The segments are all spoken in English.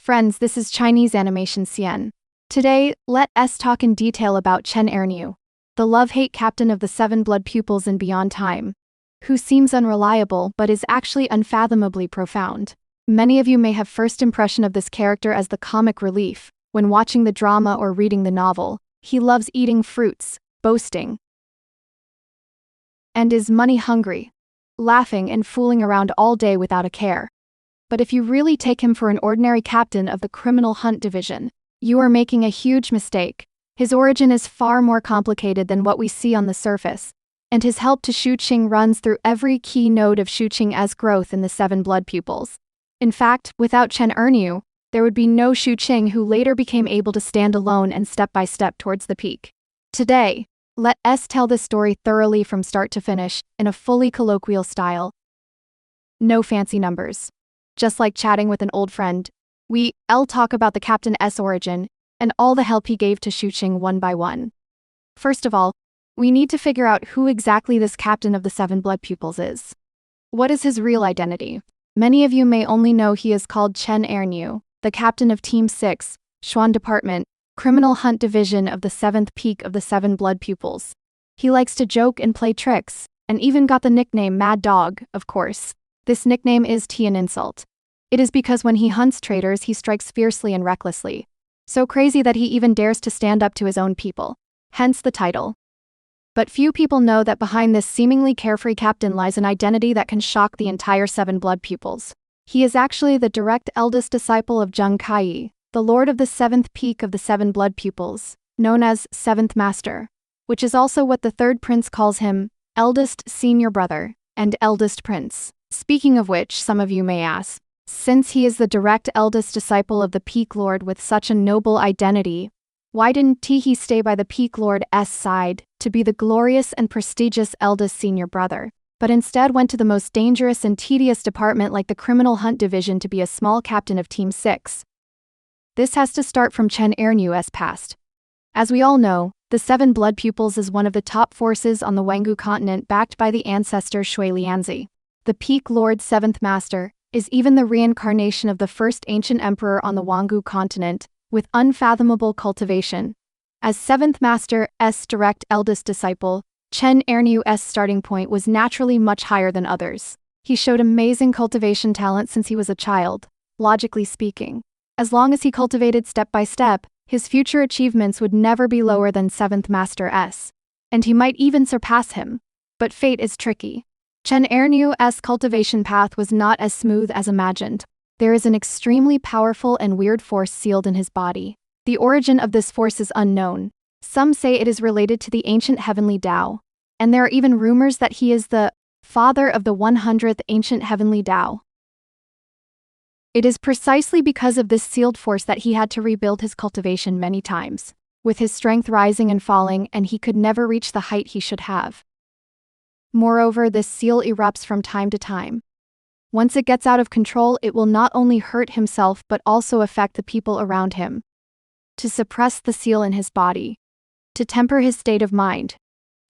Friends, this is Chinese Animation Xian. Today, let us talk in detail about Chen Erniu, the love-hate captain of the Seven Blood Pupils in Beyond Time, who seems unreliable but is actually unfathomably profound. Many of you may have first impression of this character as the comic relief when watching the drama or reading the novel. He loves eating fruits, boasting, and is money-hungry, laughing and fooling around all day without a care. But if you really take him for an ordinary captain of the criminal hunt division, you are making a huge mistake. His origin is far more complicated than what we see on the surface, and his help to Xu Qing runs through every key node of Xu Qing's growth in the Seven Blood Pupils. In fact, without Chen Erniu, there would be no Xu Qing, who later became able to stand alone and step by step towards the peak. Today, let us tell this story thoroughly from start to finish, in a fully colloquial style. No fancy numbers. Just like chatting with an old friend, we'll talk about the Captain's origin, and all the help he gave to Xu Qing one by one. First of all, we need to figure out who exactly this captain of the Seven Blood Pupils is. What is his real identity? Many of you may only know he is called Chen Erniu, the captain of Team 6, Xuan Department, Criminal Hunt Division of the 7th Peak of the Seven Blood Pupils. He likes to joke and play tricks, and even got the nickname Mad Dog, of course. This nickname is an insult. It is because when he hunts traitors, he strikes fiercely and recklessly. So crazy that he even dares to stand up to his own people. Hence the title. But few people know that behind this seemingly carefree captain lies an identity that can shock the entire Seven Blood Pupils. He is actually the direct eldest disciple of Zheng Kai, the lord of the 7th peak of the Seven Blood Pupils, known as 7th Master, which is also what the third prince calls him, eldest senior brother, and eldest prince. Speaking of which, some of you may ask, since he is the direct eldest disciple of the Peak Lord with such a noble identity, why didn't he stay by the Peak Lord's side to be the glorious and prestigious eldest senior brother, but instead went to the most dangerous and tedious department like the Criminal Hunt Division to be a small captain of Team 6? This has to start from Chen Erniu's past. As we all know, the Seven Blood Pupils is one of the top forces on the Wangu continent, backed by the ancestor Shui Lianzi. The Peak Lord 7th Master is even the reincarnation of the first ancient emperor on the Wangu continent, with unfathomable cultivation. As 7th Master's direct eldest disciple, Chen Erniu's starting point was naturally much higher than others. He showed amazing cultivation talent since he was a child. Logically speaking, as long as he cultivated step by step, his future achievements would never be lower than 7th Master's, and he might even surpass him. But fate is tricky. Chen Erniu's cultivation path was not as smooth as imagined. There is an extremely powerful and weird force sealed in his body. The origin of this force is unknown. Some say it is related to the ancient heavenly Tao, and there are even rumors that he is the father of the 100th ancient heavenly Tao. It is precisely because of this sealed force that he had to rebuild his cultivation many times, with his strength rising and falling, and he could never reach the height he should have. Moreover, this seal erupts from time to time. Once it gets out of control, it will not only hurt himself but also affect the people around him. To suppress the seal in his body, to temper his state of mind,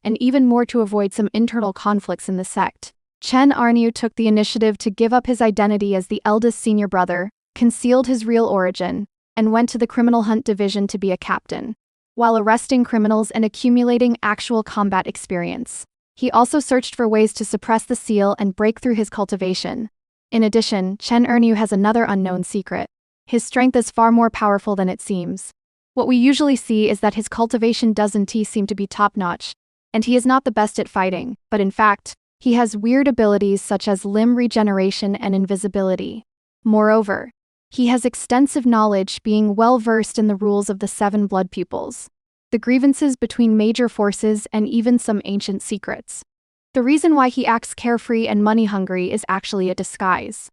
and even more to avoid some internal conflicts in the sect, Chen Erniu took the initiative to give up his identity as the eldest senior brother, concealed his real origin, and went to the Criminal Hunt Division to be a captain. While arresting criminals and accumulating actual combat experience, he also searched for ways to suppress the seal and break through his cultivation. In addition, Chen Erniu has another unknown secret. His strength is far more powerful than it seems. What we usually see is that his cultivation doesn't seem to be top-notch, and he is not the best at fighting, but in fact, he has weird abilities such as limb regeneration and invisibility. Moreover, he has extensive knowledge, being well-versed in the rules of the Seven Blood Pupils, the grievances between major forces, and even some ancient secrets. The reason why he acts carefree and money-hungry is actually a disguise.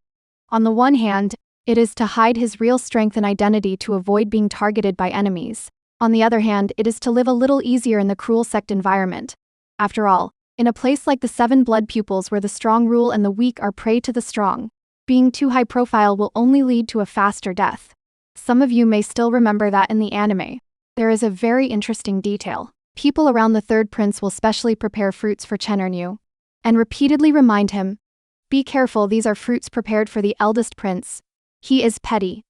On the one hand, it is to hide his real strength and identity to avoid being targeted by enemies. On the other hand, it is to live a little easier in the cruel sect environment. After all, in a place like the Seven Blood Pupils where the strong rule and the weak are prey to the strong, being too high profile will only lead to a faster death. Some of you may still remember that in the anime, there is a very interesting detail. People around the third prince will specially prepare fruits for Chen Erniu, and repeatedly remind him, "Be careful, these are fruits prepared for the eldest prince. He is petty.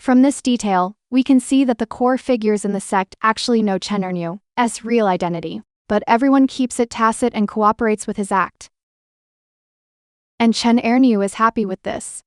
From this detail, we can see that the core figures in the sect actually know Chen Erniu's real identity, but everyone keeps it tacit and cooperates with his act. And Chen Erniu is happy with this.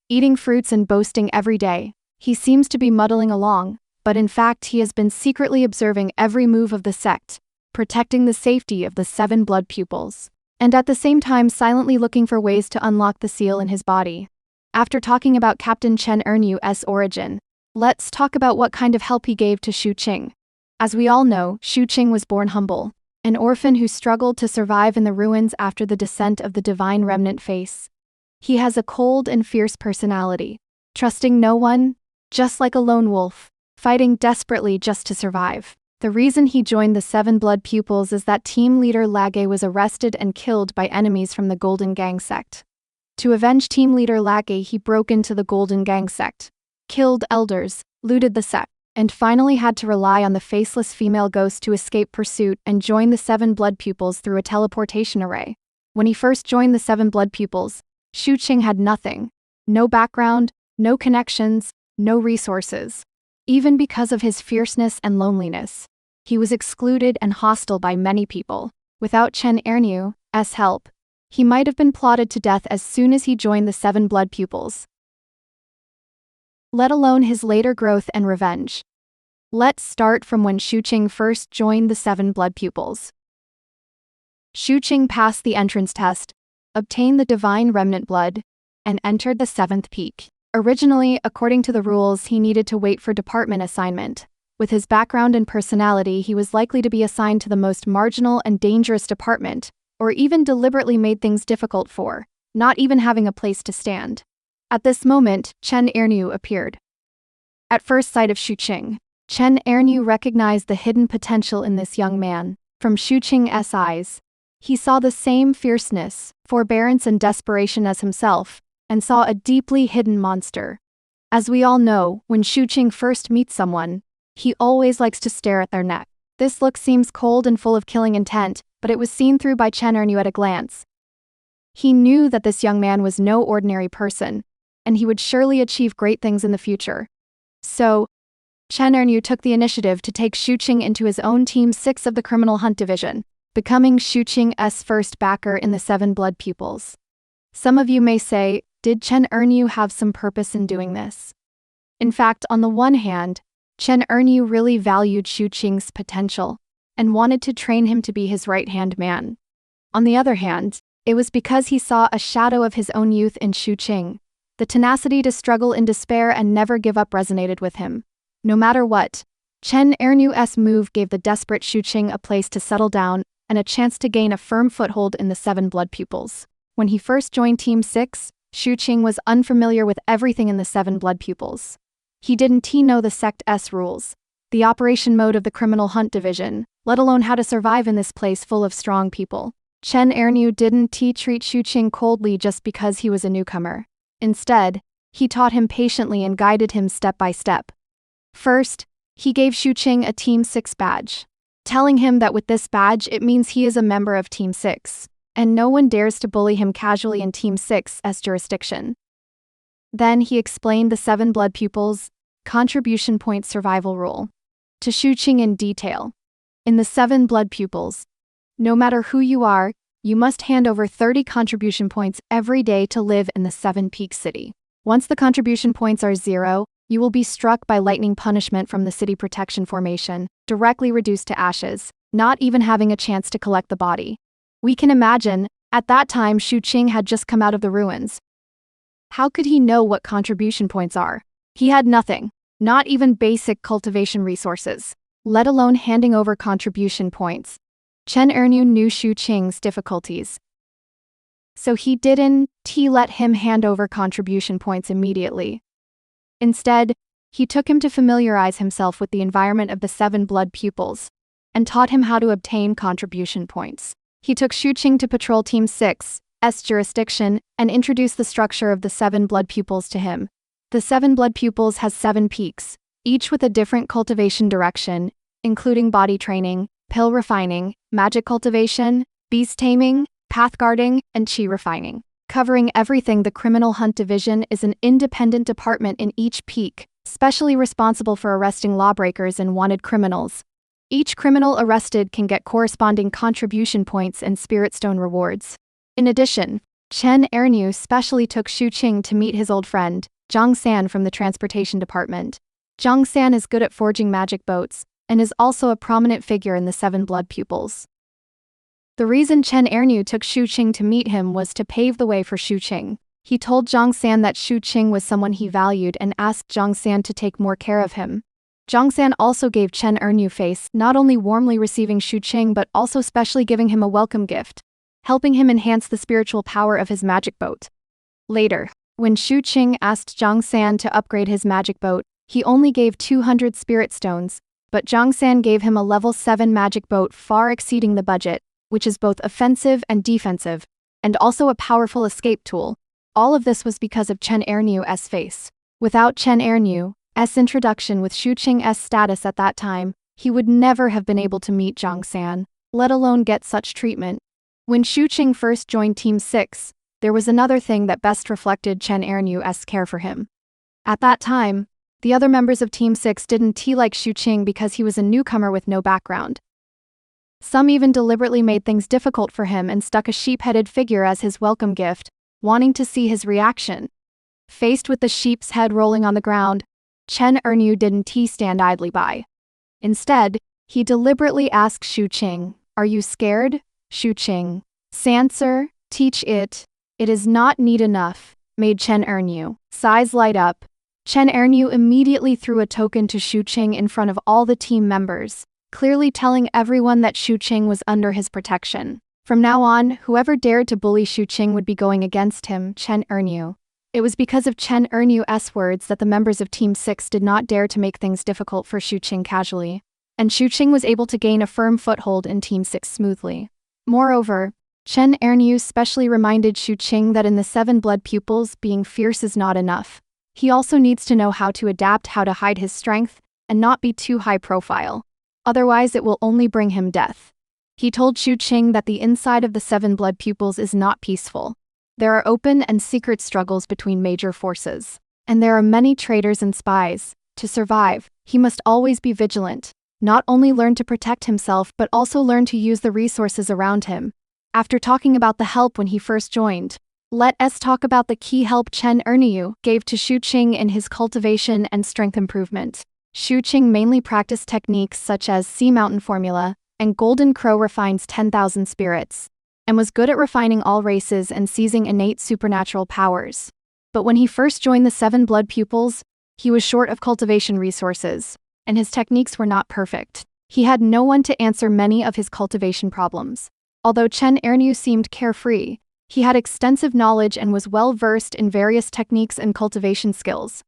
Eating fruits and boasting every day, he seems to be muddling along, but in fact he has been secretly observing every move of the sect, protecting the safety of the Seven Blood Pupils, and at the same time silently looking for ways to unlock the seal in his body. After talking about Captain Chen Erniu's origin, let's talk about what kind of help he gave to Xu Qing. As we all know, Xu Qing was born humble, an orphan who struggled to survive in the ruins after the descent of the divine remnant face. He has a cold and fierce personality, trusting no one, just like a lone wolf, fighting desperately just to survive. The reason he joined the Seven Blood Pupils is that team leader Lage was arrested and killed by enemies from the Golden Gang sect. To avenge team leader Lage, he broke into the Golden Gang sect, killed elders, looted the sect, and finally had to rely on the faceless female ghost to escape pursuit and join the Seven Blood Pupils through a teleportation array. When he first joined the Seven Blood Pupils, Xu Qing had nothing. No background, no connections, no resources. Even because of his fierceness and loneliness, he was excluded and hostile by many people. Without Chen Erniu's help, he might have been plotted to death as soon as he joined the Seven Blood Pupils, let alone his later growth and revenge. Let's start from when Xu Qing first joined the Seven Blood Pupils. Xu Qing passed the entrance test, obtained the divine remnant blood, and entered the 7th peak. Originally, according to the rules, he needed to wait for department assignment. With his background and personality, he was likely to be assigned to the most marginal and dangerous department, or even deliberately made things difficult for, not even having a place to stand. At this moment, Chen Erniu appeared. At first sight of Xu Qing, Chen Erniu recognized the hidden potential in this young man. From Xu Qing's eyes, he saw the same fierceness, forbearance and desperation as himself, and saw a deeply hidden monster. As we all know, when Xu Qing first meets someone, he always likes to stare at their neck. This look seems cold and full of killing intent, but it was seen through by Chen Erniu at a glance. He knew that this young man was no ordinary person, and he would surely achieve great things in the future. So, Chen Erniu took the initiative to take Xu Qing into his own Team 6 of the Criminal Hunt Division, becoming Xu Qing's first backer in the Seven Blood Pupils. Some of you may say, did Chen Erniu have some purpose in doing this? In fact, on the one hand, Chen Erniu really valued Xu Qing's potential, and wanted to train him to be his right-hand man. On the other hand, it was because he saw a shadow of his own youth in Xu Qing. The tenacity to struggle in despair and never give up resonated with him. No matter what, Chen Erniu's move gave the desperate Xu Qing a place to settle down and a chance to gain a firm foothold in the Seven Blood Pupils. When he first joined Team 6, Xu Qing was unfamiliar with everything in the Seven Blood Pupils. He didn't know the sect's rules, the operation mode of the Criminal Hunt Division, let alone how to survive in this place full of strong people. Chen Erniu didn't treat Xu Qing coldly just because he was a newcomer. Instead, he taught him patiently and guided him step by step. First, he gave Xu Qing a Team 6 badge, telling him that with this badge it means he is a member of Team 6, and no one dares to bully him casually in Team 6's jurisdiction. Then he explained the Seven Blood Pupils' contribution point survival rule to Xu Qing in detail. In the Seven Blood Pupils, no matter who you are, you must hand over 30 contribution points every day to live in the Seven Peak City. Once the contribution points are 0, you will be struck by lightning punishment from the city protection formation, directly reduced to ashes, not even having a chance to collect the body. We can imagine, at that time Xu Qing had just come out of the ruins. How could he know what contribution points are? He had nothing, not even basic cultivation resources, let alone handing over contribution points. Chen Erniu knew Xu Qing's difficulties, so he didn't let him hand over contribution points immediately. Instead, he took him to familiarize himself with the environment of the Seven Blood Pupils, and taught him how to obtain contribution points. He took Xu Qing to patrol Team 6's jurisdiction and introduced the structure of the Seven Blood Pupils to him. The Seven Blood Pupils has 7 peaks, each with a different cultivation direction, including body training, pill refining, magic cultivation, beast taming, path guarding, and chi refining. Covering everything, the Criminal Hunt Division is an independent department in each peak, specially responsible for arresting lawbreakers and wanted criminals. Each criminal arrested can get corresponding contribution points and spirit stone rewards. In addition, Chen Erniu specially took Xu Qing to meet his old friend, Zhang San from the transportation department. Zhang San is good at forging magic boats, and is also a prominent figure in the Seven Blood Pupils. The reason Chen Erniu took Xu Qing to meet him was to pave the way for Xu Qing. He told Zhang San that Xu Qing was someone he valued and asked Zhang San to take more care of him. Zhang San also gave Chen Erniu face, not only warmly receiving Xu Qing but also specially giving him a welcome gift, helping him enhance the spiritual power of his magic boat. Later, when Xu Qing asked Zhang San to upgrade his magic boat, he only gave 200 spirit stones, but Zhang San gave him a level 7 magic boat far exceeding the budget, which is both offensive and defensive, and also a powerful escape tool. All of this was because of Chen Erniu's face. Without Chen Erniu's introduction with Xu Qing's status at that time, he would never have been able to meet Zhang San, let alone get such treatment. When Xu Qing first joined Team 6, there was another thing that best reflected Chen Erniu's care for him. At that time, the other members of Team 6 didn't like Xu Qing because he was a newcomer with no background. Some even deliberately made things difficult for him and stuck a sheep-headed figure as his welcome gift, wanting to see his reaction. Faced with the sheep's head rolling on the ground, Chen Erniu didn't stand idly by. Instead, he deliberately asked Xu Qing, "Are you scared?" Xu Qing, "Answer, teach it. It is not neat enough," made Chen Erniu's eyes light up. Chen Erniu immediately threw a token to Xu Qing in front of all the team members, clearly telling everyone that Xu Qing was under his protection. From now on, whoever dared to bully Xu Qing would be going against him, Chen Erniu. It was because of Chen Erniu's words that the members of Team 6 did not dare to make things difficult for Xu Qing casually, and Xu Qing was able to gain a firm foothold in Team 6 smoothly. Moreover, Chen Erniu specially reminded Xu Qing that in the Seven Blood Pupils, being fierce is not enough. He also needs to know how to adapt, how to hide his strength, and not be too high profile. Otherwise it will only bring him death. He told Xu Qing that the inside of the Seven Blood Pupils is not peaceful. There are open and secret struggles between major forces, and there are many traitors and spies. To survive, he must always be vigilant, not only learn to protect himself but also learn to use the resources around him. After talking about the help when he first joined, let's talk about the key help Chen Erniu gave to Xu Qing in his cultivation and strength improvement. Xu Qing mainly practiced techniques such as Sea Mountain Formula, and Golden Crow refines 10,000 spirits, and was good at refining all races and seizing innate supernatural powers. But when he first joined the Seven Blood Pupils, he was short of cultivation resources, and his techniques were not perfect. He had no one to answer many of his cultivation problems. Although Chen Erniu seemed carefree, he had extensive knowledge and was well versed in various techniques and cultivation skills.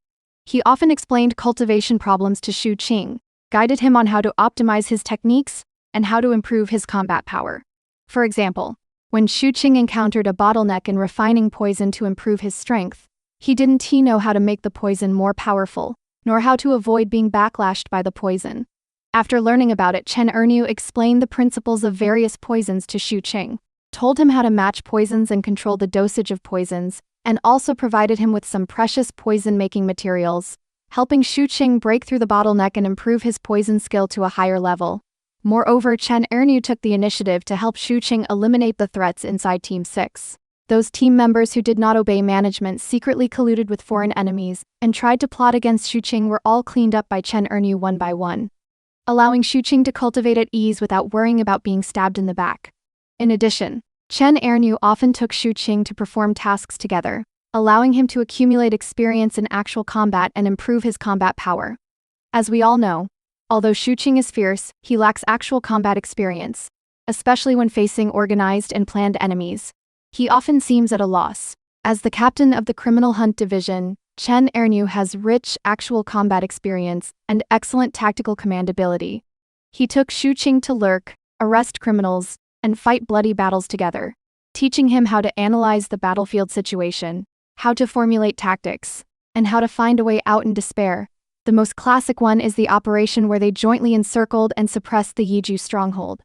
He often explained cultivation problems to Xu Qing, guided him on how to optimize his techniques, and how to improve his combat power. For example, when Xu Qing encountered a bottleneck in refining poison to improve his strength, he didn't know how to make the poison more powerful, nor how to avoid being backlashed by the poison. After learning about it, Chen Erniu explained the principles of various poisons to Xu Qing, told him how to match poisons and control the dosage of poisons, and also provided him with some precious poison-making materials, helping Xu Qing break through the bottleneck and improve his poison skill to a higher level. Moreover, Chen Erniu took the initiative to help Xu Qing eliminate the threats inside Team 6. Those team members who did not obey management secretly colluded with foreign enemies and tried to plot against Xu Qing were all cleaned up by Chen Erniu one by one, allowing Xu Qing to cultivate at ease without worrying about being stabbed in the back. In addition, Chen Erniu often took Xu Qing to perform tasks together, allowing him to accumulate experience in actual combat and improve his combat power. As we all know, although Xu Qing is fierce, he lacks actual combat experience, especially when facing organized and planned enemies. He often seems at a loss. As the captain of the Criminal Hunt Division, Chen Erniu has rich actual combat experience and excellent tactical command ability. He took Xu Qing to lurk, arrest criminals, and fight bloody battles together, teaching him how to analyze the battlefield situation, how to formulate tactics, and how to find a way out in despair. The most classic one is the operation where they jointly encircled and suppressed the Yiju stronghold.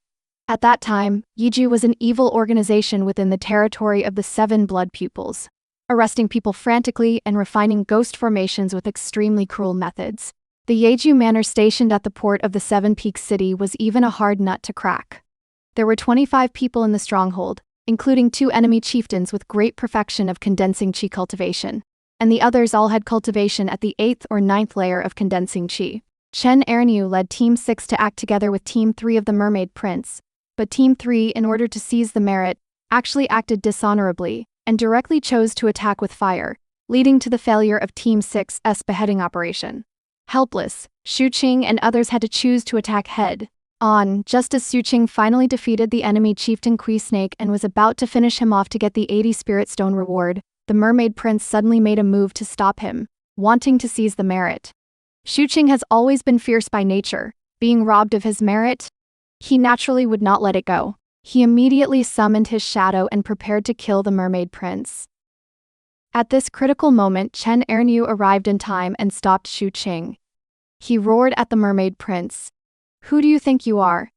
At that time, Yiju was an evil organization within the territory of the Seven Blood Pupils. arresting people frantically and refining ghost formations with extremely cruel methods. The Yeju Manor stationed at the port of the Seven Peaks City was even a hard nut to crack. There were 25 people in the stronghold, including 2 enemy chieftains with great perfection of condensing qi cultivation, and the others all had cultivation at the 8th or 9th layer of condensing qi. Chen Erniu led Team 6 to act together with Team 3 of the Mermaid Prince, but Team 3, in order to seize the merit, actually acted dishonorably, and directly chose to attack with fire, leading to the failure of Team 6's beheading operation. Helpless, Xu Qing and others had to choose to attack head-on, just as Xu Qing finally defeated the enemy chieftain Kui Snake and was about to finish him off to get the 80 Spirit Stone reward. The Mermaid Prince suddenly made a move to stop him, wanting to seize the merit. Xu Qing has always been fierce by nature. Being robbed of his merit, he naturally would not let it go. He immediately summoned his shadow and prepared to kill the Mermaid Prince. At this critical moment, Chen Erniu arrived in time and stopped Xu Qing. He roared at the Mermaid Prince. "Who do you think you are?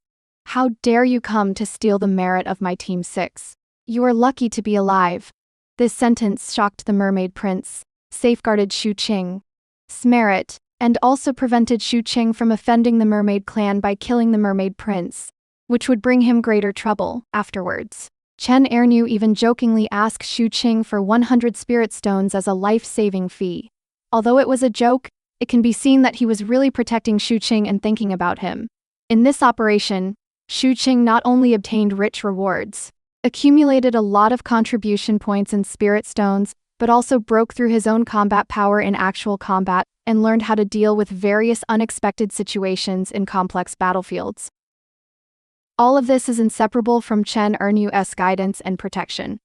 How dare you come to steal the merit of my Team 6? You are lucky to be alive." This sentence shocked the Mermaid Prince, safeguarded Xu Qing's merit, and also prevented Xu Qing from offending the Mermaid clan by killing the Mermaid Prince, which would bring him greater trouble afterwards. Chen Erniu even jokingly asked Xu Qing for 100 spirit stones as a life-saving fee. Although it was a joke, it can be seen that he was really protecting Xu Qing and thinking about him. In this operation, Xu Qing not only obtained rich rewards, accumulated a lot of contribution points and spirit stones, but also broke through his own combat power in actual combat and learned how to deal with various unexpected situations in complex battlefields. All of this is inseparable from Chen Erniu's guidance and protection.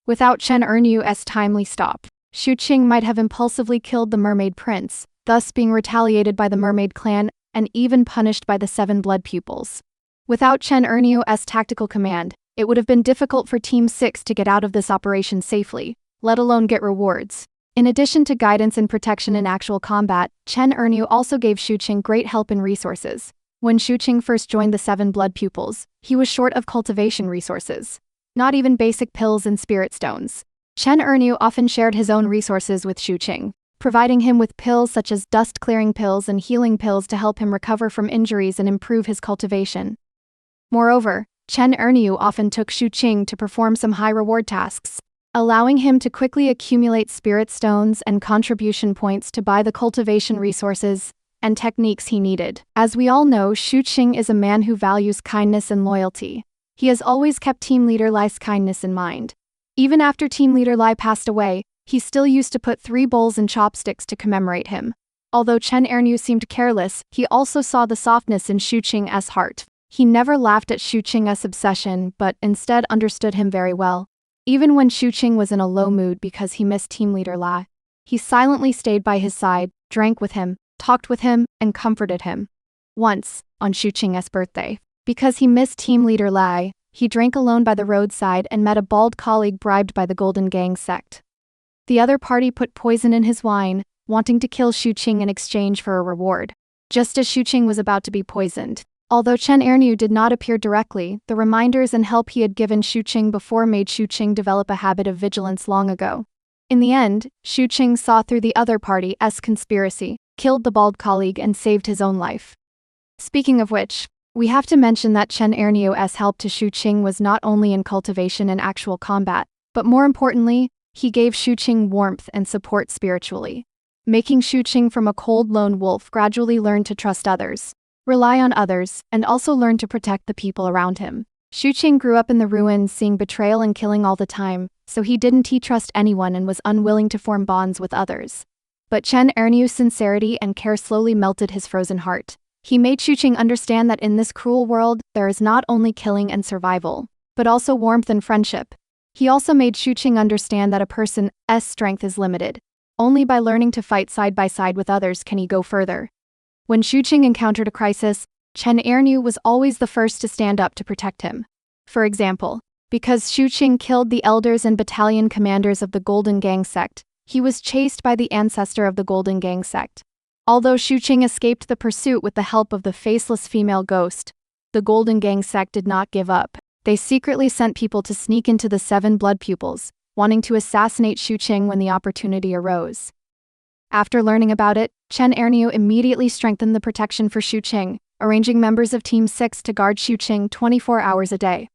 Without Chen Erniu's timely stop, Xu Qing might have impulsively killed the Mermaid Prince, thus being retaliated by the Mermaid clan and even punished by the Seven Blood Pupils. Without Chen Erniu's tactical command, it would have been difficult for Team 6 to get out of this operation safely, let alone get rewards. In addition to guidance and protection in actual combat, Chen Erniu also gave Xu Qing great help in resources. When Xu Qing first joined the Seven Blood Pupils, he was short of cultivation resources. Not even basic pills and spirit stones. Chen Erniu often shared his own resources with Xu Qing, providing him with pills such as dust-clearing pills and healing pills to help him recover from injuries and improve his cultivation. Moreover, Chen Erniu often took Xu Qing to perform some high-reward tasks, allowing him to quickly accumulate spirit stones and contribution points to buy the cultivation resources and techniques he needed. As we all know, Xu Qing is a man who values kindness and loyalty. He has always kept Team Leader Lai's kindness in mind. Even after Team Leader Lai passed away, he still used to put 3 bowls and chopsticks to commemorate him. Although Chen Erniu seemed careless, he also saw the softness in Xu Qing's heart. He never laughed at Xu Qing's obsession, but instead understood him very well. Even when Xu Qing was in a low mood because he missed Team Leader Lai, he silently stayed by his side, drank with him, talked with him, and comforted him. Once, on Xu Qing's birthday, because he missed Team Leader Lai, he drank alone by the roadside and met a bald colleague bribed by the Golden Gang sect. The other party put poison in his wine, wanting to kill Xu Qing in exchange for a reward. Just as Xu Qing was about to be poisoned, although Chen Erniu did not appear directly, the reminders and help he had given Xu Qing before made Xu Qing develop a habit of vigilance long ago. In the end, Xu Qing saw through the other party's conspiracy, killed the bald colleague and saved his own life. Speaking of which, we have to mention that Chen Erniu's help to Xu Qing was not only in cultivation and actual combat, but more importantly, he gave Xu Qing warmth and support spiritually, making Xu Qing from a cold lone wolf gradually learn to trust others, rely on others, and also learn to protect the people around him. Xu Qing grew up in the ruins seeing betrayal and killing all the time, so he didn't trust anyone and was unwilling to form bonds with others. But Chen Erniu's sincerity and care slowly melted his frozen heart. He made Xu Qing understand that in this cruel world, there is not only killing and survival, but also warmth and friendship. He also made Xu Qing understand that a person's strength is limited. Only by learning to fight side by side with others can he go further. When Xu Qing encountered a crisis, Chen Erniu was always the first to stand up to protect him. For example, because Xu Qing killed the elders and battalion commanders of the Golden Gang sect, he was chased by the ancestor of the Golden Gang sect. Although Xu Qing escaped the pursuit with the help of the faceless female ghost, the Golden Gang sect did not give up. They secretly sent people to sneak into the Seven Blood Pupils, wanting to assassinate Xu Qing when the opportunity arose. After learning about it, Chen Erniu immediately strengthened the protection for Xu Qing, arranging members of Team 6 to guard Xu Qing 24 hours a day.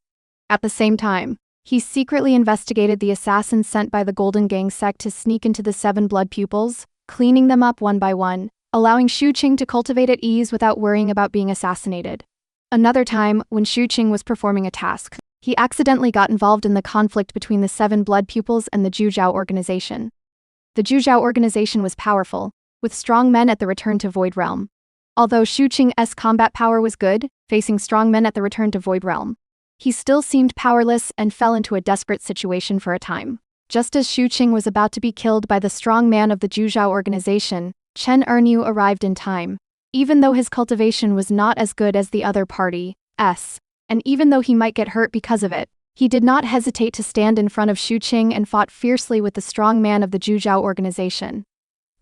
At the same time, he secretly investigated the assassins sent by the Golden Gang sect to sneak into the Seven Blood Pupils, cleaning them up one by one, allowing Xu Qing to cultivate at ease without worrying about being assassinated. Another time, when Xu Qing was performing a task, he accidentally got involved in the conflict between the Seven Blood Pupils and the Zhujiao organization. The Zhujiao organization was powerful, with strong men at the Return to Void Realm. Although Xu Qing's combat power was good, facing strong men at the Return to Void Realm, he still seemed powerless and fell into a desperate situation for a time. Just as Xu Qing was about to be killed by the strong man of the Zhujiao organization, Chen Erniu arrived in time. Even though his cultivation was not as good as the other party's, and even though he might get hurt because of it, he did not hesitate to stand in front of Xu Qing and fought fiercely with the strong man of the Zhujiao organization.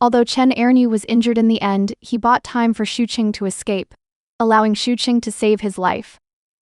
Although Chen Erniu was injured in the end, he bought time for Xu Qing to escape, allowing Xu Qing to save his life.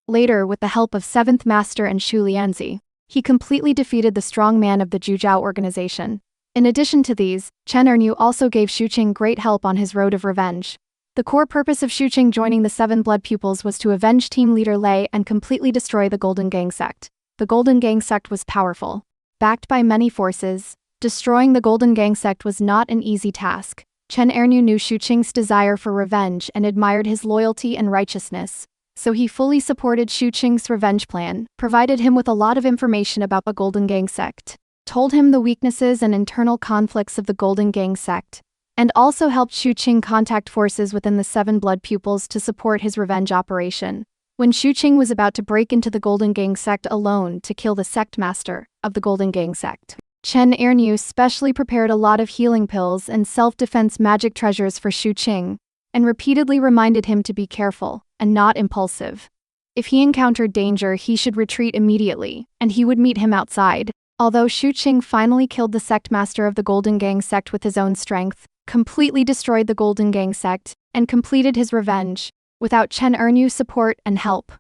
Later, with the help of 7th Master and Shu Lianzi, he completely defeated the strong man of the Zhujiao organization. In addition to these, Chen Erniu also gave Xu Qing great help on his road of revenge. The core purpose of Xu Qing joining the Seven Blood Pupils was to avenge team leader Lei and completely destroy the Golden Gang sect. The Golden Gang sect was powerful. Backed by many forces, destroying the Golden Gang sect was not an easy task. Chen Erniu knew Xu Qing's desire for revenge and admired his loyalty and righteousness, so he fully supported Xu Qing's revenge plan, provided him with a lot of information about the Golden Gang sect, told him the weaknesses and internal conflicts of the Golden Gang sect, and also helped Xu Qing contact forces within the Seven Blood Pupils to support his revenge operation. When Xu Qing was about to break into the Golden Gang sect alone to kill the sect master of the Golden Gang sect, Chen Erniu specially prepared a lot of healing pills and self-defense magic treasures for Xu Qing, and repeatedly reminded him to be careful and not impulsive. If he encountered danger, he should retreat immediately, and he would meet him outside. Although Xu Qing finally killed the sect master of the Golden Gang sect with his own strength, completely destroyed the Golden Gang sect, and completed his revenge, without Chen Erniu's support and help,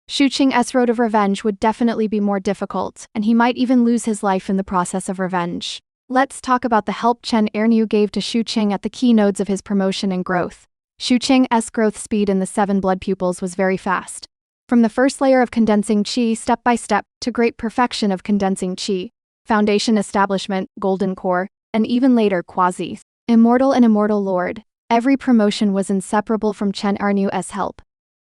Xu Qing's road of revenge would definitely be more difficult, and he might even lose his life in the process of revenge. Let's talk about the help Chen Erniu gave to Xu Qing at the key nodes of his promotion and growth. Xu Qing's growth speed in the Seven Blood Pupils was very fast. From the first layer of condensing qi step by step to great perfection of condensing qi, foundation establishment, golden core, and even later quasi immortal and immortal lord, every promotion was inseparable from Chen Erniu's help.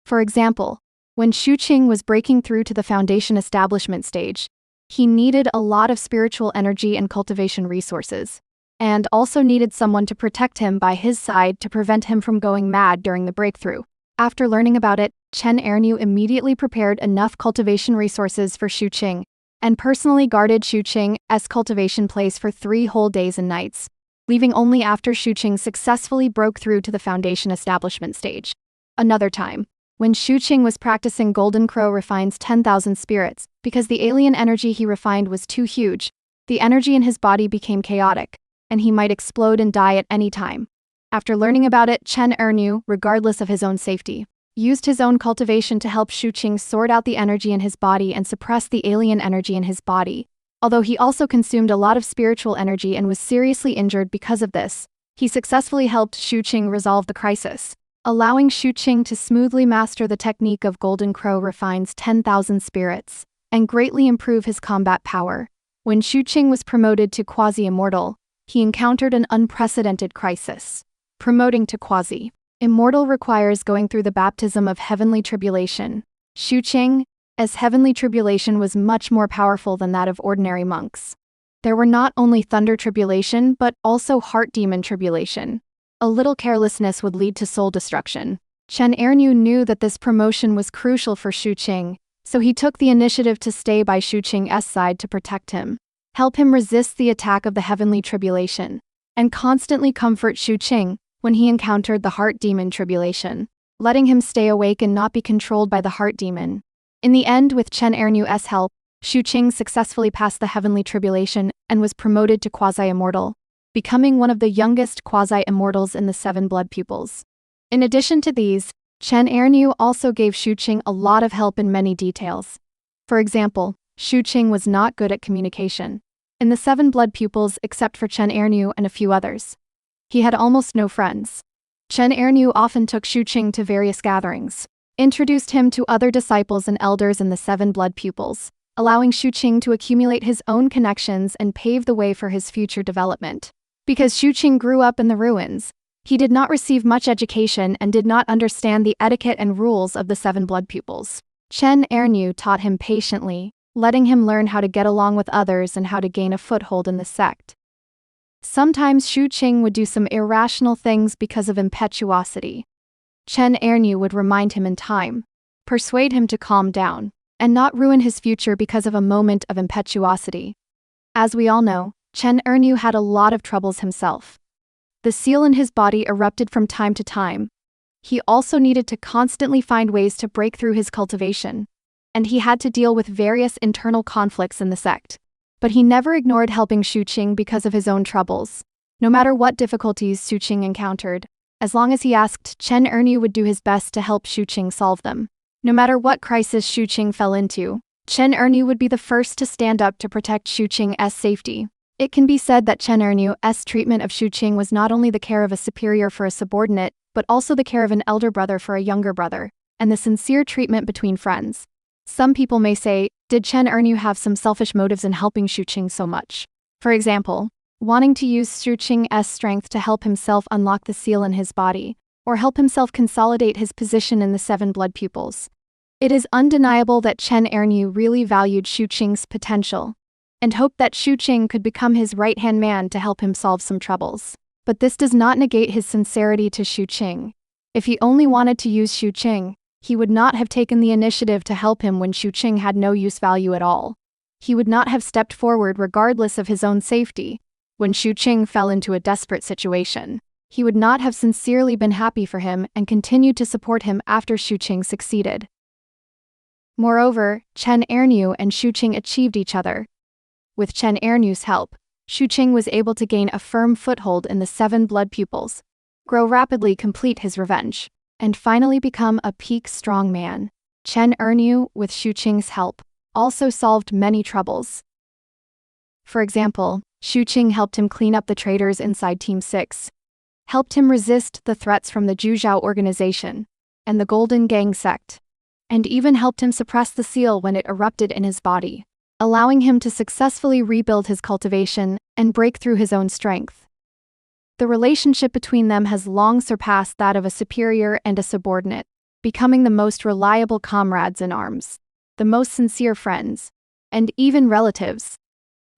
For example, when Xu Qing was breaking through to the foundation establishment stage, he needed a lot of spiritual energy and cultivation resources, and also needed someone to protect him by his side to prevent him from going mad during the breakthrough. After learning about it, Chen Erniu immediately prepared enough cultivation resources for Xu Qing, and personally guarded Xu Qing's cultivation place for 3 whole days and nights, leaving only after Xu Qing successfully broke through to the foundation establishment stage. Another time, when Xu Qing was practicing Golden Crow refines 10,000 spirits, because the alien energy he refined was too huge, the energy in his body became chaotic, and he might explode and die at any time. After learning about it, Chen Erniu, regardless of his own safety, used his own cultivation to help Xu Qing sort out the energy in his body and suppress the alien energy in his body. Although he also consumed a lot of spiritual energy and was seriously injured because of this, he successfully helped Xu Qing resolve the crisis, allowing Xu Qing to smoothly master the technique of Golden Crow refines 10,000 spirits, and greatly improve his combat power. When Xu Qing was promoted to quasi-immortal, he encountered an unprecedented crisis. Promoting to quasi-immortal requires going through the baptism of heavenly tribulation. Xu Qing's heavenly tribulation was much more powerful than that of ordinary monks. There were not only thunder tribulation but also heart demon tribulation. A little carelessness would lead to soul destruction. Chen Erniu knew that this promotion was crucial for Xu Qing, so he took the initiative to stay by Xu Qing's side to protect him, help him resist the attack of the heavenly tribulation, and constantly comfort Xu Qing when he encountered the heart demon tribulation, letting him stay awake and not be controlled by the heart demon. In the end, with Chen Erniu's help, Xu Qing successfully passed the heavenly tribulation and was promoted to quasi-immortal, becoming one of the youngest quasi-immortals in the Seven Blood Pupils. In addition to these, Chen Erniu also gave Xu Qing a lot of help in many details. For example, Xu Qing was not good at communication. in the Seven Blood Pupils except for Chen Erniu and a few others. He had almost no friends. Chen Erniu often took Xu Qing to various gatherings, introduced him to other disciples and elders in the Seven Blood Pupils, allowing Xu Qing to accumulate his own connections and pave the way for his future development. Because Xu Qing grew up in the ruins, he did not receive much education and did not understand the etiquette and rules of the Seven Blood Pupils. Chen Erniu taught him patiently, letting him learn how to get along with others and how to gain a foothold in the sect. Sometimes Xu Qing would do some irrational things because of impetuosity. Chen Erniu would remind him in time, persuade him to calm down, and not ruin his future because of a moment of impetuosity. As we all know, Chen Erniu had a lot of troubles himself. The seal in his body erupted from time to time. He also needed to constantly find ways to break through his cultivation, and he had to deal with various internal conflicts in the sect. But he never ignored helping Xu Qing because of his own troubles. No matter what difficulties Xu Qing encountered, as long as he asked, Chen Erniu would do his best to help Xu Qing solve them. No matter what crisis Xu Qing fell into, Chen Erniu would be the first to stand up to protect Xu Qing's safety. It can be said that Chen Erniu's treatment of Xu Qing was not only the care of a superior for a subordinate, but also the care of an elder brother for a younger brother, and the sincere treatment between friends. Some people may say, did Chen Erniu have some selfish motives in helping Xu Qing so much? For example, wanting to use Xu Qing's strength to help himself unlock the seal in his body, or help himself consolidate his position in the Seven Blood Pupils. It is undeniable that Chen Erniu really valued Xu Qing's potential, and hoped that Xu Qing could become his right-hand man to help him solve some troubles. But this does not negate his sincerity to Xu Qing. If he only wanted to use Xu Qing, he would not have taken the initiative to help him when Xu Qing had no use value at all. He would not have stepped forward regardless of his own safety. When Xu Qing fell into a desperate situation, he would not have sincerely been happy for him and continued to support him after Xu Qing succeeded. Moreover, Chen Erniu and Xu Qing achieved each other. With Chen Erniu's help, Xu Qing was able to gain a firm foothold in the Seven Blood Pupils, grow rapidly, complete his revenge, and finally become a peak strong man. Chen Erniu, with Xu Qing's help, also solved many troubles. For example, Xu Qing helped him clean up the traitors inside Team 6, helped him resist the threats from the Zhuzhao organization and the Golden Gang sect, and even helped him suppress the seal when it erupted in his body, allowing him to successfully rebuild his cultivation and break through his own strength. The relationship between them has long surpassed that of a superior and a subordinate, becoming the most reliable comrades in arms, the most sincere friends, and even relatives.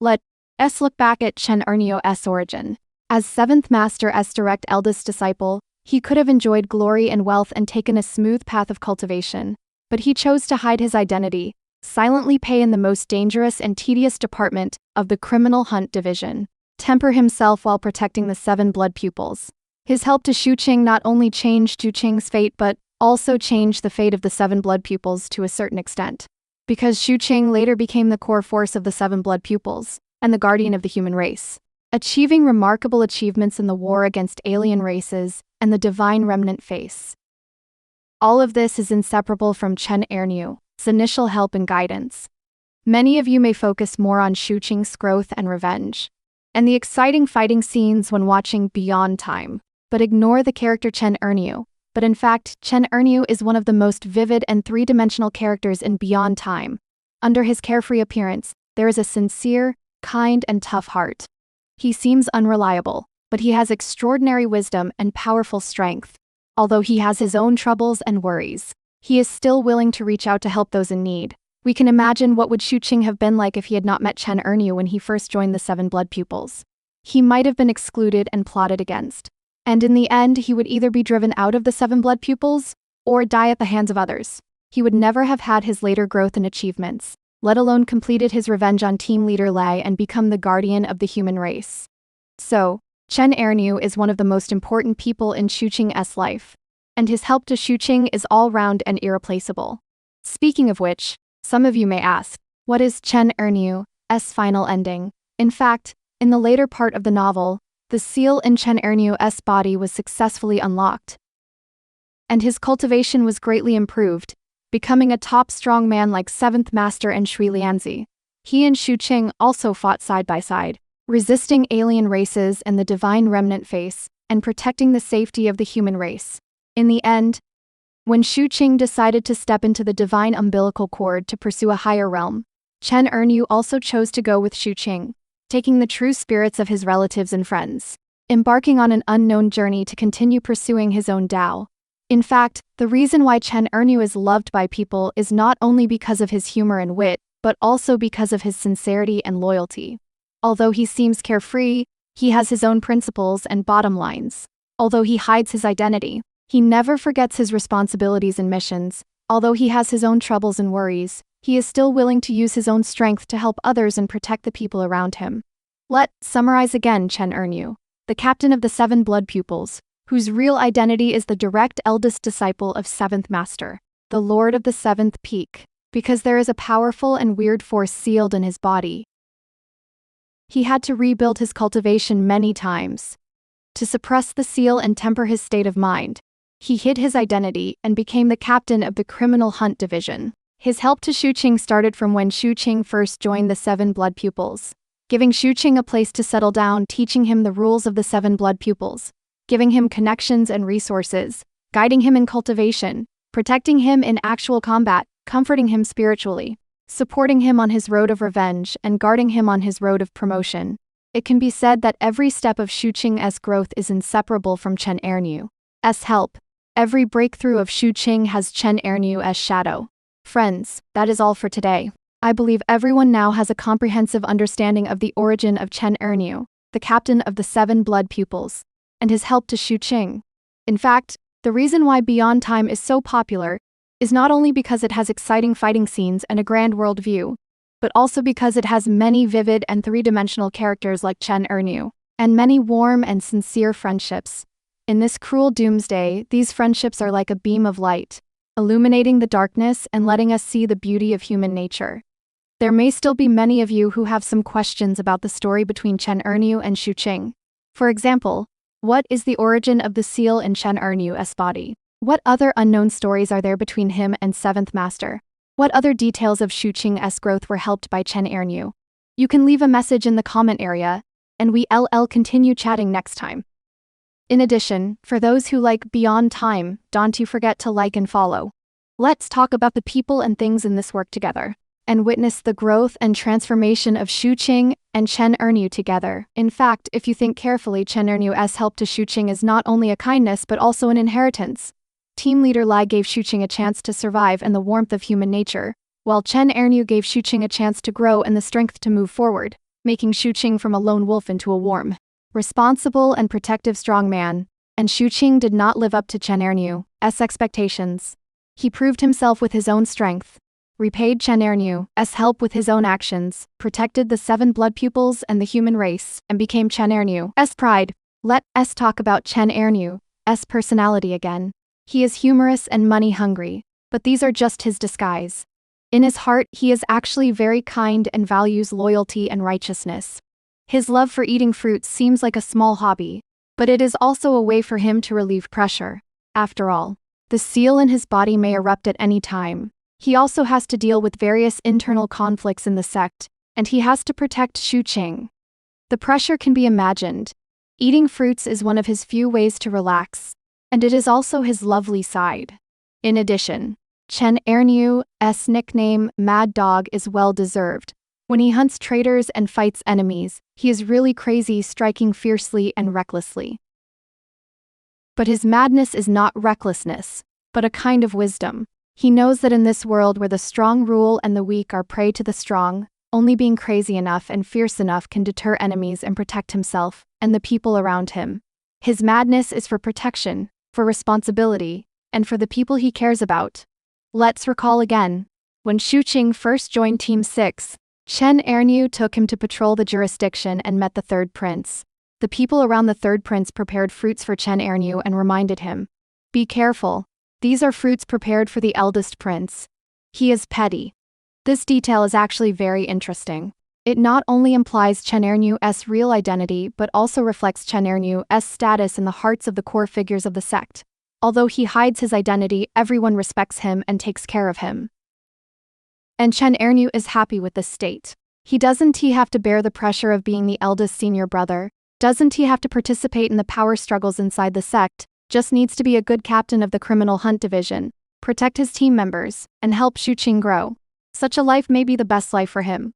Let's look back at Chen Erniu's origin. As seventh master's direct eldest disciple, he could have enjoyed glory and wealth and taken a smooth path of cultivation, but he chose to hide his identity, silently pay in the most dangerous and tedious department of the criminal hunt division, temper himself while protecting the Seven Blood Pupils. His help to Xu Qing not only changed Xu Qing's fate but also changed the fate of the Seven Blood Pupils to a certain extent, because Xu Qing later became the core force of the Seven Blood Pupils and the guardian of the human race, achieving remarkable achievements in the war against alien races and the divine remnant face. All of this is inseparable from Chen Erniu's initial help and guidance. Many of you may focus more on Xu Qing's growth and revenge, and the exciting fighting scenes when watching Beyond Time, but ignore the character Chen Erniu. But in fact, Chen Erniu is one of the most vivid and three-dimensional characters in Beyond Time. Under his carefree appearance, there is a sincere, kind, and tough heart. He seems unreliable, but he has extraordinary wisdom and powerful strength. Although he has his own troubles and worries, he is still willing to reach out to help those in need. We can imagine what would Xu Qing have been like if he had not met Chen Erniu when he first joined the Seven Blood Pupils. He might have been excluded and plotted against. And in the end, he would either be driven out of the Seven Blood Pupils or die at the hands of others. He would never have had his later growth and achievements, let alone completed his revenge on team leader Lei and become the guardian of the human race. So, Chen Erniu is one of the most important people in Xu Qing's life, and his help to Xu Qing is all-round and irreplaceable. Speaking of which, some of you may ask, what is Chen Erniu's final ending? In fact, in the later part of the novel, the seal in Chen Erniu's body was successfully unlocked, and his cultivation was greatly improved, becoming a top strong man like 7th Master and Shui Lianzi. He and Xu Qing also fought side by side, resisting alien races and the divine remnant face, and protecting the safety of the human race. In the end, when Xu Qing decided to step into the divine umbilical cord to pursue a higher realm, Chen Erniu also chose to go with Xu Qing, taking the true spirits of his relatives and friends, embarking on an unknown journey to continue pursuing his own Tao. In fact, the reason why Chen Erniu is loved by people is not only because of his humor and wit, but also because of his sincerity and loyalty. Although he seems carefree, he has his own principles and bottom lines. Although he hides his identity, he never forgets his responsibilities and missions. Although he has his own troubles and worries, he is still willing to use his own strength to help others and protect the people around him. Let's summarize again Chen Erniu, the captain of the Seven Blood Pupils, whose real identity is the direct eldest disciple of Seventh Master, the Lord of the Seventh Peak, because there is a powerful and weird force sealed in his body. He had to rebuild his cultivation many times. To suppress the seal and temper his state of mind, he hid his identity and became the captain of the Criminal Hunt Division. His help to Xu Qing started from when Xu Qing first joined the Seven Blood Pupils, giving Xu Qing a place to settle down, teaching him the rules of the Seven Blood Pupils, giving him connections and resources, guiding him in cultivation, protecting him in actual combat, comforting him spiritually, supporting him on his road of revenge, and guarding him on his road of promotion. It can be said that every step of Xu Qing's growth is inseparable from Chen Erniu's help. Every breakthrough of Xu Qing has Chen Erniu's shadow. Friends, that is all for today. I believe everyone now has a comprehensive understanding of the origin of Chen Erniu, the captain of the Seven Blood Pupils, and his help to Xu Qing. In fact, the reason why Beyond Time is so popular is not only because it has exciting fighting scenes and a grand world view, but also because it has many vivid and three-dimensional characters like Chen Erniu, and many warm and sincere friendships. In this cruel doomsday, these friendships are like a beam of light, illuminating the darkness and letting us see the beauty of human nature. There may still be many of you who have some questions about the story between Chen Erniu and Xu Qing. For example, what is the origin of the seal in Chen Erniu's body? What other unknown stories are there between him and Seventh Master? What other details of Xu Qing's growth were helped by Chen Erniu? You can leave a message in the comment area, and we'll continue chatting next time. In addition, for those who like Beyond Time, don't you forget to like and follow. Let's talk about the people and things in this work together, and witness the growth and transformation of Xu Qing and Chen Erniu together. In fact, if you think carefully, Chen Erniu's help to Xu Qing is not only a kindness but also an inheritance. Team leader Lai gave Xu Qing a chance to survive and the warmth of human nature, while Chen Erniu gave Xu Qing a chance to grow and the strength to move forward, making Xu Qing from a lone wolf into a warm, responsible and protective strong man. And Xu Qing did not live up to Chen Erniu's expectations. He proved himself with his own strength, repaid Chen Erniu's help with his own actions, protected the Seven Blood Pupils and the human race, and became Chen Erniu's pride. Let's talk about Chen Erniu's personality again. He is humorous and money-hungry, but these are just his disguise. In his heart, he is actually very kind and values loyalty and righteousness. His love for eating fruits seems like a small hobby, but it is also a way for him to relieve pressure. After all, the seal in his body may erupt at any time. He also has to deal with various internal conflicts in the sect, and he has to protect Xu Qing. The pressure can be imagined. Eating fruits is one of his few ways to relax, and it is also his lovely side. In addition, Chen Erniu's nickname, Mad Dog, is well-deserved. When he hunts traitors and fights enemies, he is really crazy, striking fiercely and recklessly. But his madness is not recklessness, but a kind of wisdom. He knows that in this world where the strong rule and the weak are prey to the strong, only being crazy enough and fierce enough can deter enemies and protect himself and the people around him. His madness is for protection, for responsibility, and for the people he cares about. Let's recall again. When Xu Qing first joined Team 6, Chen Erniu took him to patrol the jurisdiction and met the third prince. The people around the third prince prepared fruits for Chen Erniu and reminded him, "Be careful. These are fruits prepared for the eldest prince. He is petty." This detail is actually very interesting. It not only implies Chen Erniu's real identity but also reflects Chen Erniu's status in the hearts of the core figures of the sect. Although he hides his identity, everyone respects him and takes care of him. And Chen Erniu is happy with this state. Doesn't he have to bear the pressure of being the eldest senior brother? Doesn't he have to participate in the power struggles inside the sect? Just needs to be a good captain of the criminal hunt division, protect his team members, and help Xu Qing grow. Such a life may be the best life for him.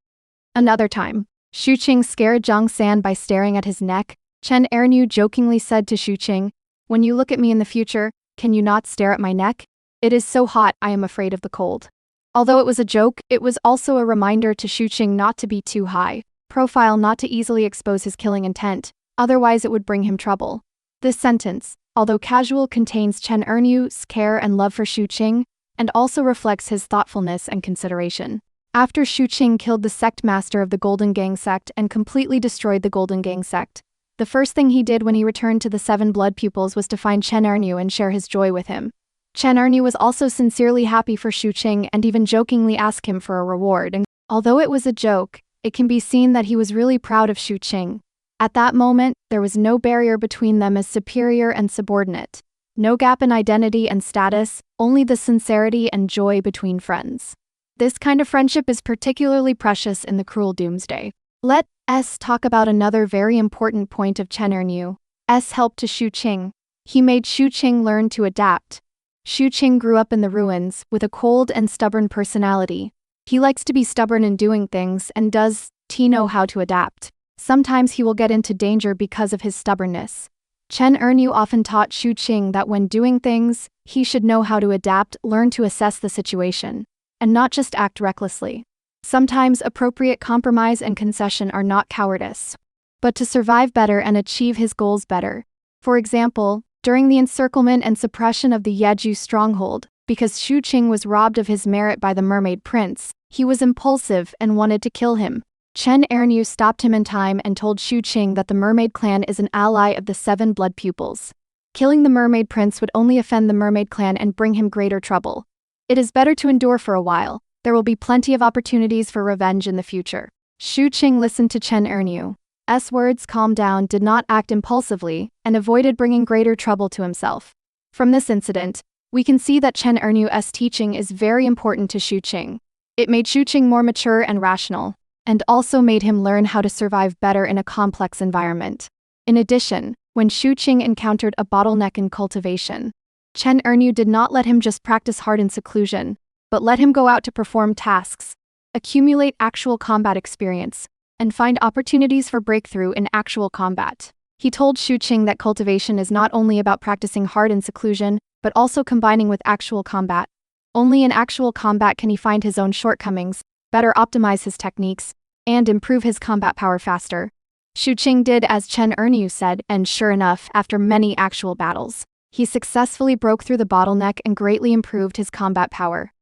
Another time, Xu Qing scared Zhang San by staring at his neck. Chen Erniu jokingly said to Xu Qing, "When you look at me in the future, can you not stare at my neck? It is so hot, I am afraid of the cold." Although it was a joke, it was also a reminder to Xu Qing not to be too high profile, not to easily expose his killing intent, otherwise it would bring him trouble. This sentence, although casual, contains Chen Erniu's care and love for Xu Qing, and also reflects his thoughtfulness and consideration. After Xu Qing killed the sect master of the Golden Gang sect and completely destroyed the Golden Gang sect, the first thing he did when he returned to the Seven Blood Pupils was to find Chen Erniu and share his joy with him. Chen Erniu was also sincerely happy for Xu Qing and even jokingly asked him for a reward, and although it was a joke, it can be seen that he was really proud of Xu Qing. At that moment, there was no barrier between them as superior and subordinate. No gap in identity and status, only the sincerity and joy between friends. This kind of friendship is particularly precious in the cruel doomsday. Let's talk about another very important point of Chen Erniu's help to Xu Qing. He made Xu Qing learn to adapt. Xu Qing grew up in the ruins with a cold and stubborn personality. He likes to be stubborn in doing things and does know how to adapt. Sometimes he will get into danger because of his stubbornness. Chen Erniu often taught Xu Qing that when doing things, he should know how to adapt, learn to assess the situation, and not just act recklessly. Sometimes appropriate compromise and concession are not cowardice, but to survive better and achieve his goals better. For example, during the encirclement and suppression of the Yeju stronghold, because Xu Qing was robbed of his merit by the mermaid prince, he was impulsive and wanted to kill him. Chen Erniu stopped him in time and told Xu Qing that the mermaid clan is an ally of the Seven Blood Pupils. Killing the mermaid prince would only offend the mermaid clan and bring him greater trouble. It is better to endure for a while. There will be plenty of opportunities for revenge in the future. Xu Qing listened to Chen Erniu's words, calmed down, did not act impulsively, and avoided bringing greater trouble to himself. From this incident, we can see that Chen Erniu's teaching is very important to Xu Qing. It made Xu Qing more mature and rational, and also made him learn how to survive better in a complex environment. In addition, when Xu Qing encountered a bottleneck in cultivation, Chen Erniu did not let him just practice hard in seclusion, but let him go out to perform tasks, accumulate actual combat experience, and find opportunities for breakthrough in actual combat. He told Xu Qing that cultivation is not only about practicing hard in seclusion, but also combining with actual combat. Only in actual combat can he find his own shortcomings, better optimize his techniques, and improve his combat power faster. Xu Qing did as Chen Erniu said, and sure enough, after many actual battles, he successfully broke through the bottleneck and greatly improved his combat power.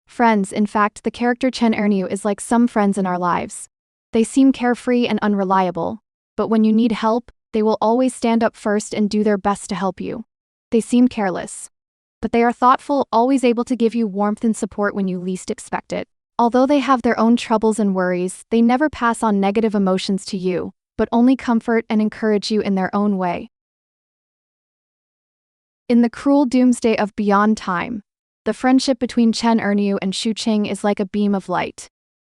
Friends, in fact, the character Chen Erniu is like some friends in our lives. They seem carefree and unreliable, but when you need help, they will always stand up first and do their best to help you. They seem careless, but they are thoughtful, always able to give you warmth and support when you least expect it. Although they have their own troubles and worries, they never pass on negative emotions to you, but only comfort and encourage you in their own way. In the cruel doomsday of Beyond Time, the friendship between Chen Erniu and Xu Qing is like a beam of light,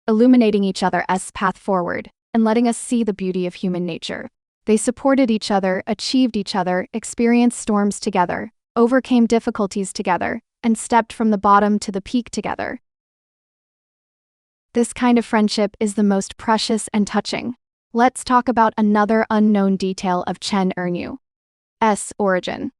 illuminating each other's path forward, and letting us see the beauty of human nature. They supported each other, achieved each other, experienced storms together, overcame difficulties together, and stepped from the bottom to the peak together. This kind of friendship is the most precious and touching. Let's talk about another unknown detail of Chen Erniu's origin.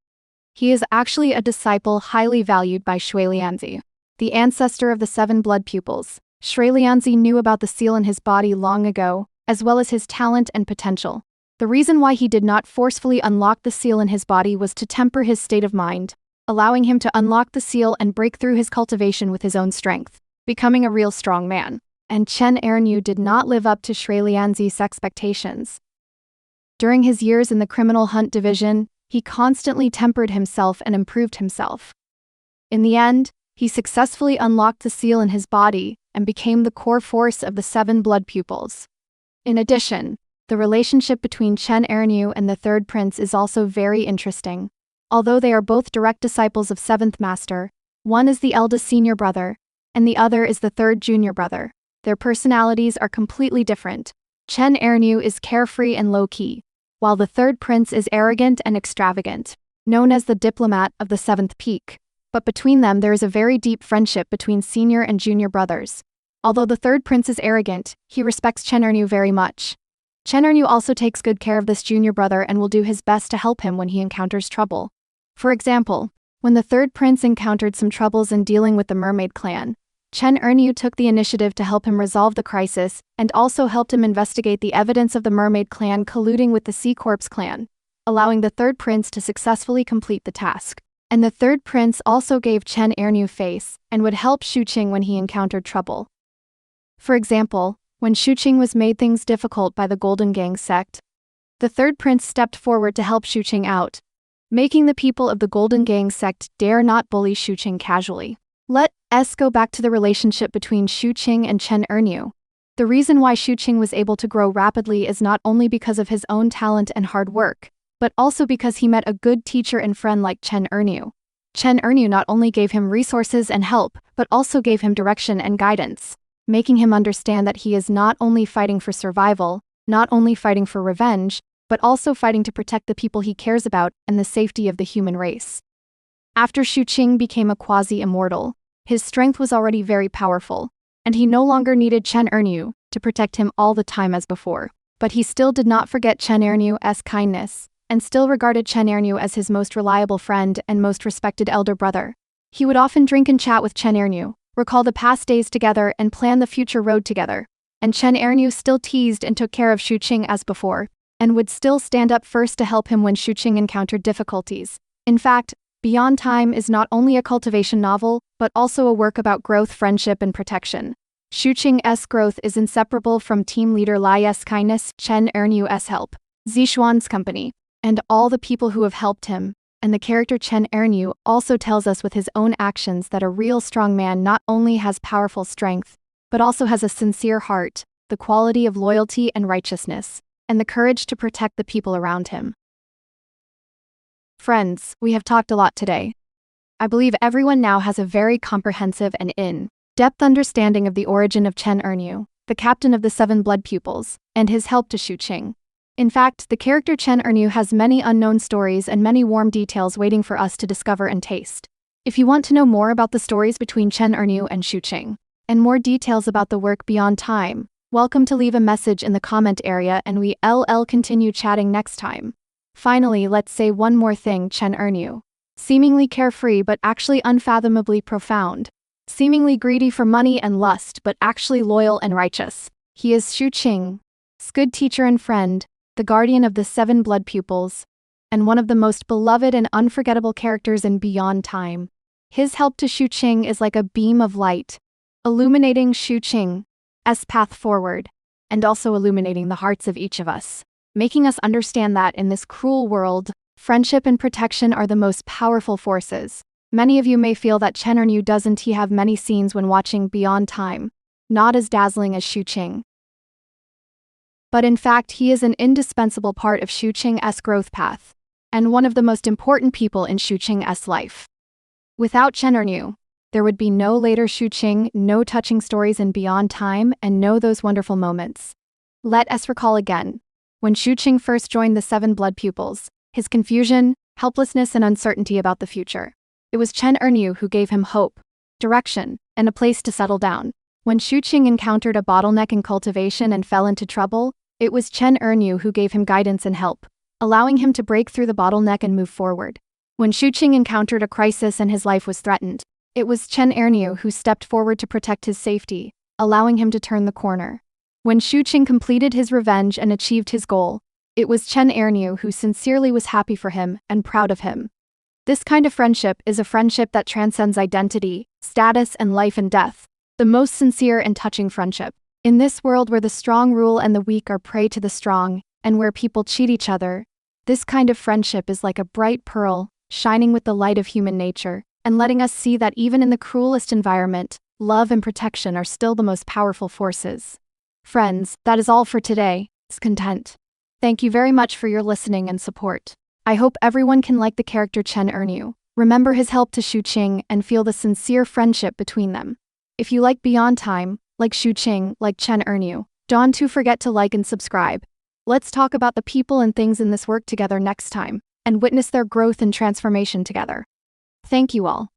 He is actually a disciple highly valued by Xuelianzi, the ancestor of the Seven Blood Pupils. Xuelianzi knew about the seal in his body long ago, as well as his talent and potential. The reason why he did not forcefully unlock the seal in his body was to temper his state of mind, allowing him to unlock the seal and break through his cultivation with his own strength, becoming a real strong man. And Chen Erniu did not live up to Xuelianzi's expectations. During his years in the criminal hunt division, he constantly tempered himself and improved himself. In the end, he successfully unlocked the seal in his body and became the core force of the Seven Blood Pupils. In addition, the relationship between Chen Erniu and the Third Prince is also very interesting. Although they are both direct disciples of Seventh Master, one is the eldest senior brother, and the other is the third junior brother. their personalities are completely different. Chen Erniu is carefree and low-key, while the third prince is arrogant and extravagant, known as the diplomat of the seventh peak. But between them there is a very deep friendship between senior and junior brothers. Although the third prince is arrogant, he respects Chen Erniu very much. Chen Erniu also takes good care of this junior brother and will do his best to help him when he encounters trouble. For example, when the third prince encountered some troubles in dealing with the mermaid clan, Chen Erniu took the initiative to help him resolve the crisis and also helped him investigate the evidence of the mermaid clan colluding with the Sea Corpse clan, allowing the third prince to successfully complete the task. And the third prince also gave Chen Erniu face and would help Xu Qing when he encountered trouble. For example, when Xu Qing was made things difficult by the Golden Gang sect, the third prince stepped forward to help Xu Qing out, making the people of the Golden Gang sect dare not bully Xu Qing casually. Let's go back to the relationship between Xu Qing and Chen Erniu. The reason why Xu Qing was able to grow rapidly is not only because of his own talent and hard work, but also because he met a good teacher and friend like Chen Erniu. Chen Erniu not only gave him resources and help, but also gave him direction and guidance, making him understand that he is not only fighting for survival, not only fighting for revenge, but also fighting to protect the people he cares about and the safety of the human race. After Xu Qing became a quasi-immortal, his strength was already very powerful, and he no longer needed Chen Erniu to protect him all the time as before. But he still did not forget Chen Erniu's kindness, and still regarded Chen Erniu as his most reliable friend and most respected elder brother. He would often drink and chat with Chen Erniu, recall the past days together and plan the future road together. And Chen Erniu still teased and took care of Xu Qing as before, and would still stand up first to help him when Xu Qing encountered difficulties. In fact, Beyond Time is not only a cultivation novel, but also a work about growth, friendship, and protection. Xu Qing's growth is inseparable from team leader Lai's kindness, Chen Erniu's help, Zixuan's company, and all the people who have helped him. And the character Chen Erniu also tells us with his own actions that a real strong man not only has powerful strength, but also has a sincere heart, the quality of loyalty and righteousness, and the courage to protect the people around him. Friends, we have talked a lot today. I believe everyone now has a very comprehensive and in-depth understanding of the origin of Chen Erniu, the captain of the Seven Blood Pupils, and his help to Xu Qing. In fact, the character Chen Erniu has many unknown stories and many warm details waiting for us to discover and taste. If you want to know more about the stories between Chen Erniu and Xu Qing, and more details about the work Beyond Time, welcome to leave a message in the comment area and we'll continue chatting next time. Finally, let's say one more thing. Chen Erniu, seemingly carefree but actually unfathomably profound, seemingly greedy for money and lust but actually loyal and righteous. He is Xu Qing's good teacher and friend, the guardian of the Seven Blood Pupils, and one of the most beloved and unforgettable characters in Beyond Time. His help to Xu Qing is like a beam of light, illuminating Xu Qing's path forward, and also illuminating the hearts of each of us, making us understand that in this cruel world, friendship and protection are the most powerful forces. Many of you may feel that Chen Erniu doesn't have many scenes when watching Beyond Time, not as dazzling as Xu Qing. But in fact he is an indispensable part of Xu Qing's growth path, and one of the most important people in Xu Qing's life. Without Chen Erniu, there would be no later Xu Qing, no touching stories in Beyond Time, and no those wonderful moments. Let us recall again. When Xu Qing first joined the Seven Blood Pupils, his confusion, helplessness and uncertainty about the future. It was Chen Erniu who gave him hope, direction, and a place to settle down. When Xu Qing encountered a bottleneck in cultivation and fell into trouble, it was Chen Erniu who gave him guidance and help, allowing him to break through the bottleneck and move forward. When Xu Qing encountered a crisis and his life was threatened, it was Chen Erniu who stepped forward to protect his safety, allowing him to turn the corner. When Xu Qing completed his revenge and achieved his goal, it was Chen Erniu who sincerely was happy for him and proud of him. This kind of friendship is a friendship that transcends identity, status, and life and death, the most sincere and touching friendship. In this world where the strong rule and the weak are prey to the strong, and where people cheat each other, this kind of friendship is like a bright pearl, shining with the light of human nature, and letting us see that even in the cruelest environment, love and protection are still the most powerful forces. Friends, that is all for today. It's content. Thank you very much for your listening and support. I hope everyone can like the character Chen Erniu, remember his help to Xu Qing, and feel the sincere friendship between them. If you like Beyond Time, like Xu Qing, like Chen Erniu. Don't forget to like and subscribe. Let's talk about the people and things in this work together next time, and witness their growth and transformation together. Thank you all.